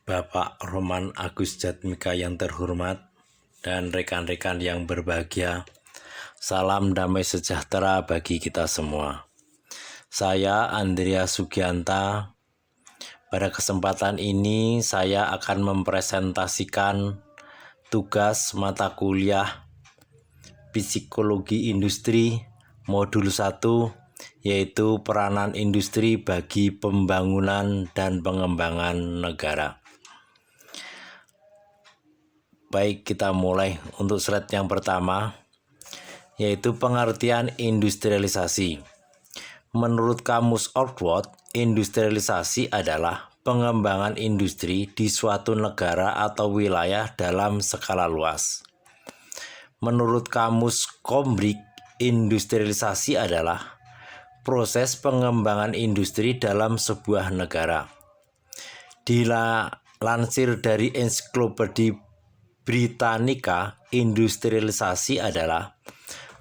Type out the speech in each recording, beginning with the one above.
Bapak Roman Agus Jatmika yang terhormat dan rekan-rekan yang berbahagia, salam damai sejahtera bagi kita semua. Saya Andrea Sugianta. Pada kesempatan ini saya akan mempresentasikan tugas mata kuliah Psikologi Industri Modul 1, yaitu peranan industri bagi pembangunan dan pengembangan negara. Baik, kita mulai untuk slide yang pertama, yaitu pengertian industrialisasi. Menurut Kamus Oxford, industrialisasi adalah pengembangan industri di suatu negara atau wilayah dalam skala luas. Menurut Kamus Cambridge, industrialisasi adalah proses pengembangan industri dalam sebuah negara. Dilansir dari Ensiklopedia Britannica, industrialisasi adalah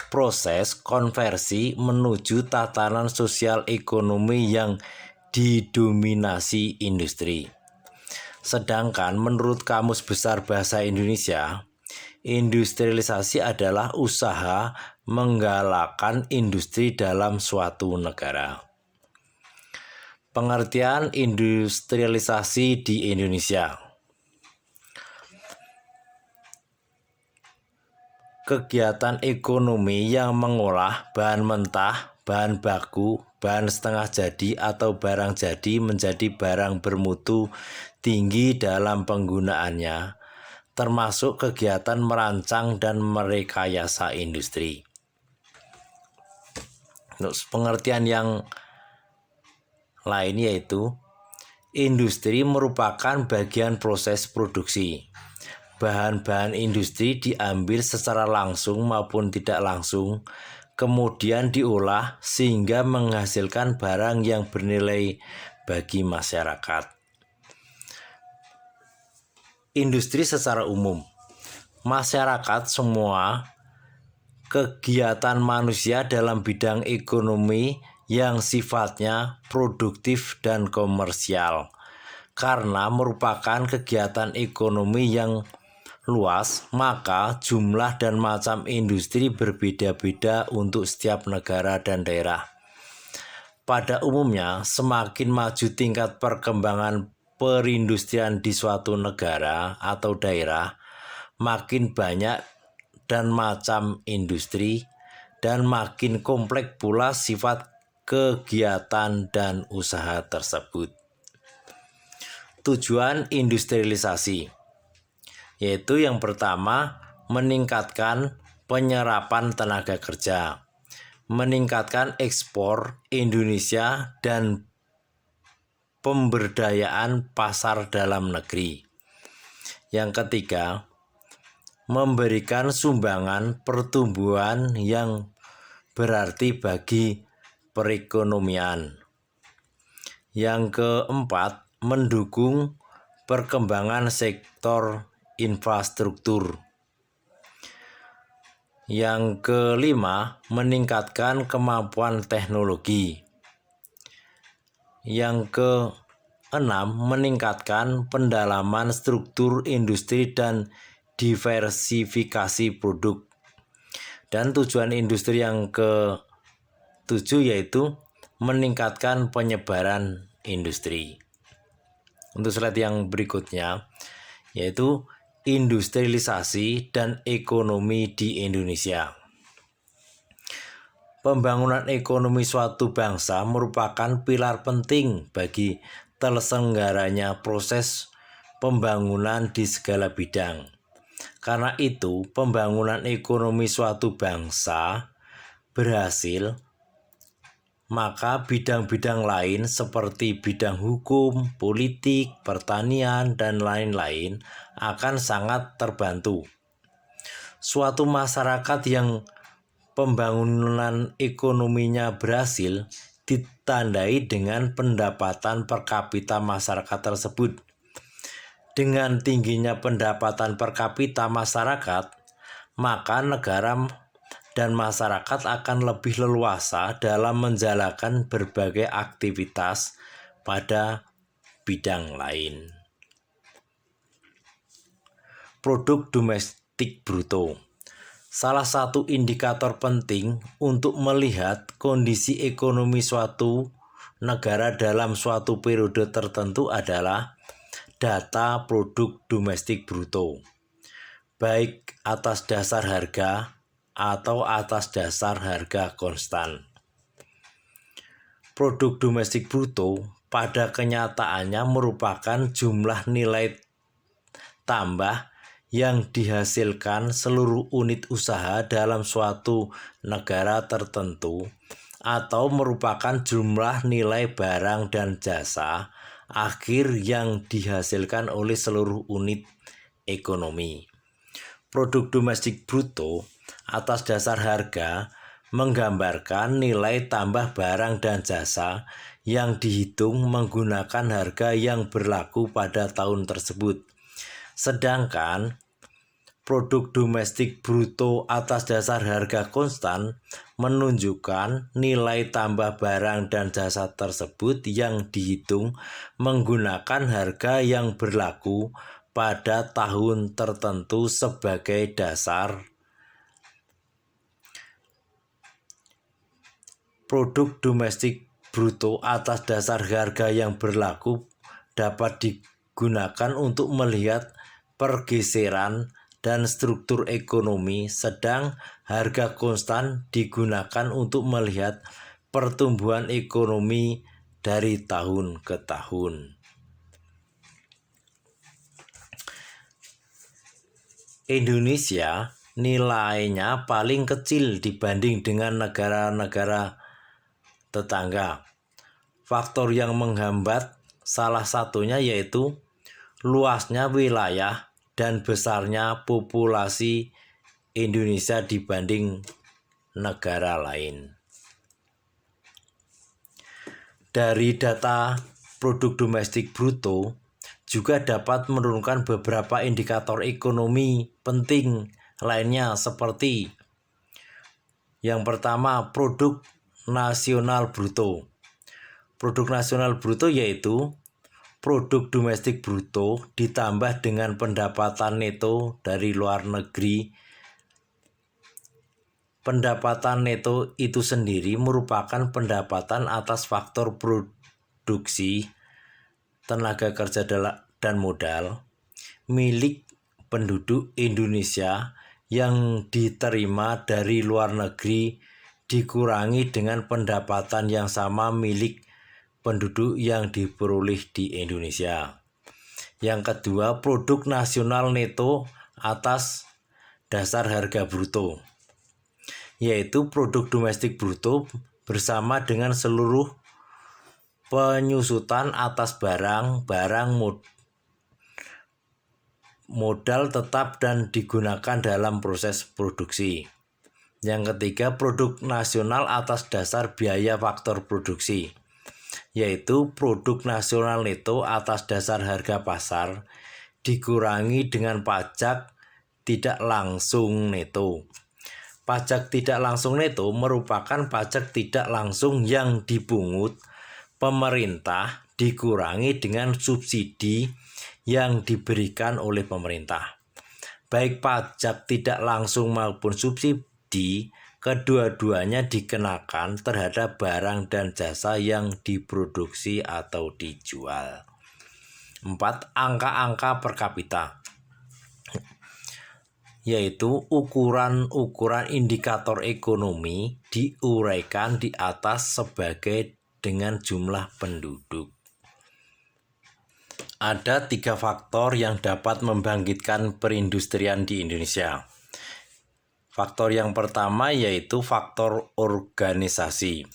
proses konversi menuju tatanan sosial ekonomi yang didominasi industri. Sedangkan menurut Kamus Besar Bahasa Indonesia, industrialisasi adalah usaha menggalakkan industri dalam suatu negara. Pengertian industrialisasi di Indonesia. Kegiatan ekonomi yang mengolah bahan mentah, bahan baku, bahan setengah jadi atau barang jadi menjadi barang bermutu tinggi dalam penggunaannya, termasuk kegiatan merancang dan merekayasa industri. Untuk pengertian yang lain yaitu industri merupakan bagian proses produksi. Bahan-bahan industri diambil secara langsung maupun tidak langsung, kemudian diolah sehingga menghasilkan barang yang bernilai bagi masyarakat. Industri secara umum. Masyarakat semua kegiatan manusia dalam bidang ekonomi yang sifatnya produktif dan komersial, karena merupakan kegiatan ekonomi yang luas, maka jumlah dan macam industri berbeda-beda untuk setiap negara dan daerah. Pada umumnya, semakin maju tingkat perkembangan perindustrian di suatu negara atau daerah, makin banyak dan macam industri, dan makin kompleks pula sifat kegiatan dan usaha tersebut. Tujuan industrialisasi yaitu yang pertama, meningkatkan penyerapan tenaga kerja, meningkatkan ekspor Indonesia dan pemberdayaan pasar dalam negeri. Yang ketiga, memberikan sumbangan pertumbuhan yang berarti bagi perekonomian. Yang keempat, mendukung perkembangan sektor infrastruktur. Yang kelima, meningkatkan kemampuan teknologi. Yang keenam, meningkatkan pendalaman struktur industri dan diversifikasi produk. Dan tujuan industri yang ketujuh yaitu meningkatkan penyebaran industri. Untuk slide yang berikutnya yaitu industrialisasi dan ekonomi di Indonesia. Pembangunan ekonomi suatu bangsa merupakan pilar penting bagi terselenggaranya proses pembangunan di segala bidang. Karena itu, pembangunan ekonomi suatu bangsa berhasil, maka bidang-bidang lain seperti bidang hukum, politik, pertanian, dan lain-lain akan sangat terbantu. Suatu masyarakat yang pembangunan ekonominya berhasil ditandai dengan pendapatan per kapita masyarakat tersebut. Dengan tingginya pendapatan per kapita masyarakat, maka negara dan masyarakat akan lebih leluasa dalam menjalankan berbagai aktivitas pada bidang lain. Produk domestik bruto. Salah satu indikator penting untuk melihat kondisi ekonomi suatu negara dalam suatu periode tertentu adalah data produk domestik bruto, baik atas dasar harga atau atas dasar harga konstan. Produk domestik bruto pada kenyataannya merupakan jumlah nilai tambah yang dihasilkan seluruh unit usaha dalam suatu negara tertentu atau merupakan jumlah nilai barang dan jasa akhir yang dihasilkan oleh seluruh unit ekonomi. Produk domestik bruto atas dasar harga menggambarkan nilai tambah barang dan jasa yang dihitung menggunakan harga yang berlaku pada tahun tersebut. Sedangkan produk domestik bruto atas dasar harga konstan menunjukkan nilai tambah barang dan jasa tersebut yang dihitung menggunakan harga yang berlaku pada tahun tertentu sebagai dasar. Produk domestik bruto atas dasar harga yang berlaku dapat digunakan untuk melihat pergeseran dan struktur ekonomi, sedang harga konstan digunakan untuk melihat pertumbuhan ekonomi dari tahun ke tahun. Indonesia nilainya paling kecil dibanding dengan negara-negara tetangga. Faktor yang menghambat salah satunya yaitu luasnya wilayah dan besarnya populasi Indonesia dibanding negara lain. Dari data produk domestik bruto juga dapat menurunkan beberapa indikator ekonomi penting lainnya seperti yang pertama, produk nasional bruto. Produk nasional bruto yaitu produk domestik bruto ditambah dengan pendapatan neto dari luar negeri. Pendapatan neto itu sendiri merupakan pendapatan atas faktor produksi, tenaga kerja dan modal milik penduduk Indonesia yang diterima dari luar negeri dikurangi dengan pendapatan yang sama milik penduduk yang diperoleh di Indonesia. Yang kedua, produk nasional neto atas dasar harga bruto, yaitu produk domestik bruto bersama dengan seluruh penyusutan atas barang modal tetap dan digunakan dalam proses produksi. Yang ketiga, produk nasional atas dasar biaya faktor produksi, yaitu produk nasional neto atas dasar harga pasar dikurangi dengan pajak tidak langsung neto. Pajak tidak langsung neto merupakan pajak tidak langsung yang dipungut pemerintah dikurangi dengan subsidi yang diberikan oleh pemerintah. Baik pajak tidak langsung maupun subsidi, kedua-duanya dikenakan terhadap barang dan jasa yang diproduksi atau dijual. 4. Angka-angka per kapita, yaitu ukuran-ukuran indikator ekonomi diuraikan di atas sebagai dengan jumlah penduduk. Ada 3 faktor yang dapat membangkitkan perindustrian di Indonesia. Faktor yang pertama yaitu faktor organisasi.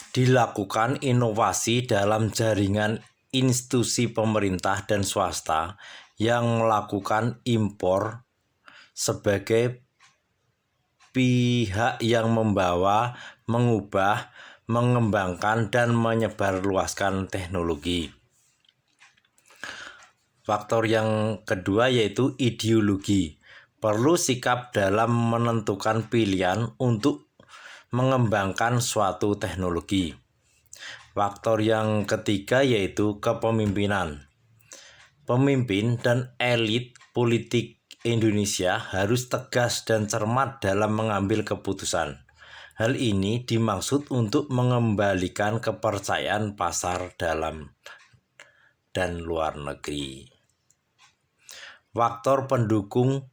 Dilakukan inovasi dalam jaringan institusi pemerintah dan swasta yang melakukan impor sebagai pihak yang membawa, mengubah, mengembangkan, dan menyebarluaskan teknologi. Faktor yang kedua yaitu ideologi. Perlu sikap dalam menentukan pilihan untuk mengembangkan suatu teknologi. Faktor yang ketiga yaitu kepemimpinan. Pemimpin dan elit politik Indonesia harus tegas dan cermat dalam mengambil keputusan. Hal ini dimaksud untuk mengembalikan kepercayaan pasar dalam dan luar negeri. Faktor pendukung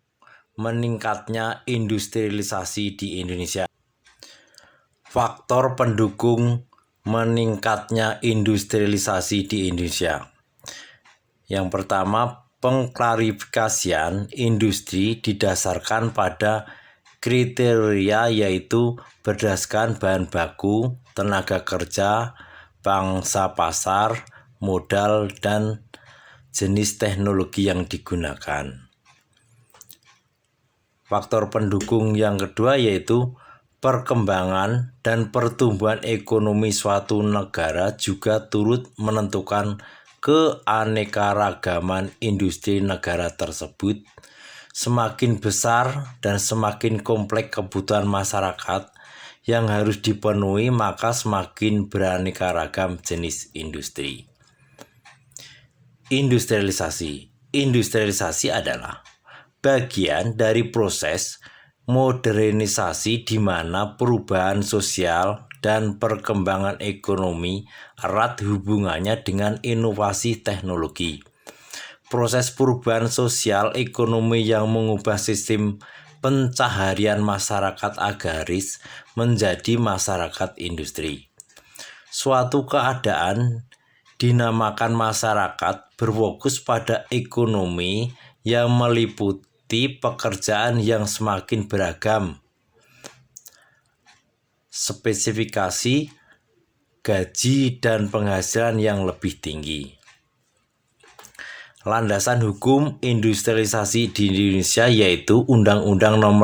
meningkatnya industrialisasi di Indonesia. Faktor pendukung meningkatnya industrialisasi di Indonesia. Yang pertama, pengklarifikasian industri didasarkan pada kriteria yaitu berdasarkan bahan baku, tenaga kerja, pangsa pasar, modal, dan jenis teknologi yang digunakan. Faktor pendukung yang kedua yaitu perkembangan dan pertumbuhan ekonomi suatu negara juga turut menentukan keanekaragaman industri negara tersebut. Semakin besar dan semakin kompleks kebutuhan masyarakat yang harus dipenuhi, maka semakin beraneka ragam jenis industri. Industrialisasi adalah bagian dari proses modernisasi di mana perubahan sosial dan perkembangan ekonomi erat hubungannya dengan inovasi teknologi. Proses perubahan sosial ekonomi yang mengubah sistem pencaharian masyarakat agraris menjadi masyarakat industri. Suatu keadaan dinamakan masyarakat berfokus pada ekonomi yang meliputi pekerjaan yang semakin beragam, spesifikasi, gaji, dan penghasilan yang lebih tinggi. Landasan hukum industrialisasi di Indonesia yaitu Undang-Undang Nomor